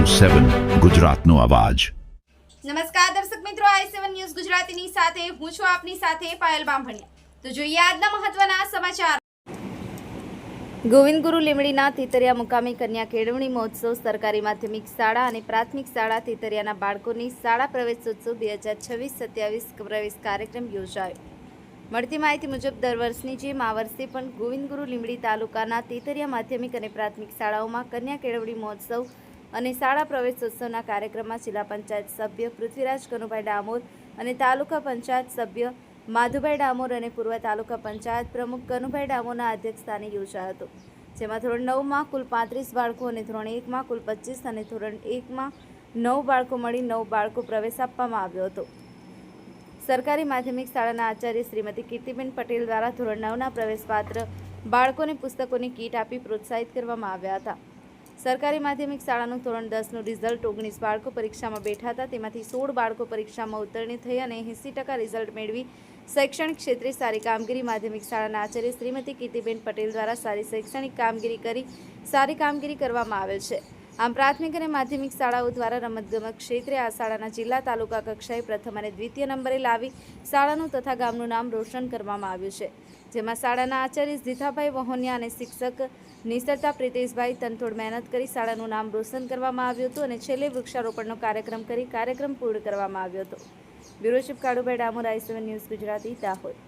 7 ગુજરાતનો અવાજ। નમસ્કાર દર્શક મિત્રો, i7 ન્યૂઝ ગુજરાતીની સાથે હું છું આપની સાથે પાયલ બામભણિયા। તો જોઈએ આજના મહત્વના સમાચાર। ગોવિંદ ગુરુ લીમડીના તીતરિયા મુકામી કન્યા કેળવણી મહોત્સવ સરકારી માધ્યમિક શાળા અને પ્રાથમિક શાળા તીતરિયાના બાળકોની શાળા પ્રવેશોત્સવ 2026-27 પ્રવેશ કાર્યક્રમ યોજાયો। મળતી માહિતી મુજબ દર વર્ષની જેમ આ વર્ષે પણ ગોવિંદ ગુરુ લીમડી તાલુકાના તીતરિયા માધ્યમિક અને પ્રાથમિક શાળાઓમાં કન્યા કેળવણી મહોત્સવ અને શાળા પ્રવેશોત્સવના કાર્યક્રમમાં જિલ્લા પંચાયત સભ્ય પૃથ્વીરાજ કનુભાઈ ડામોર અને તાલુકા પંચાયત સભ્ય માધુભાઈ ડામોર અને પૂર્વ તાલુકા પંચાયત પ્રમુખ કનુભાઈ ડામોરના અધ્યક્ષસ્થાને યોજાયો હતો, જેમાં ધોરણ 9માં કુલ 35 બાળકો અને ધોરણ 1માં કુલ 25 અને ધોરણ 1માં 9 બાળકો મળી 9 બાળકો પ્રવેશ આપવામાં આવ્યો હતો। સરકારી માધ્યમિક શાળાના આચાર્ય શ્રીમતી કીર્તિબેન પટેલ દ્વારા ધોરણ 9ના પ્રવેશપાત્ર બાળકોને પુસ્તકોની કીટ આપી પ્રોત્સાહિત કરવામાં આવ્યા હતા। સરકારી માધ્યમિક શાળાનું ધોરણ 10નું રિઝલ્ટ 19 બાળકો પરીક્ષામાં બેઠા હતા, તેમાંથી 16 બાળકો પરીક્ષામાં ઉત્તીર્ણ થઈ અને 80% રિઝલ્ટ મેળવી શૈક્ષણિક ક્ષેત્રે સારી કામગીરી માધ્યમિક શાળાના આચાર્ય શ્રીમતી કીર્તિબેન પટેલ દ્વારા સારી શૈક્ષણિક કામગીરી કરી સારી કામગીરી કરવામાં આવેલ છે। આમ પ્રાથમિક અને માધ્યમિક શાળાઓ દ્વારા રમતગમત ક્ષેત્રે આ શાળાના જિલ્લા તાલુકા કક્ષાએ પ્રથમ અને દ્વિતીય નંબરે લાવી શાળાનું તથા ગામનું નામ રોશન કરવામાં આવ્યું છે, જેમાં શાળાના આચાર્ય જીથાભાઈ વહોનિયા અને શિક્ષક નિસરતા પ્રિતેશભાઈ તનતોડ મહેનત કરી શાળાનું નામ રોશન કરવામાં આવ્યું હતું અને છેલ્લે વૃક્ષારોપણનો કાર્યક્રમ કરી કાર્યક્રમ પૂર્ણ કરવામાં આવ્યો હતો। Bureau chief Kalubhai Damor, i7 news Gujarati, Dahod.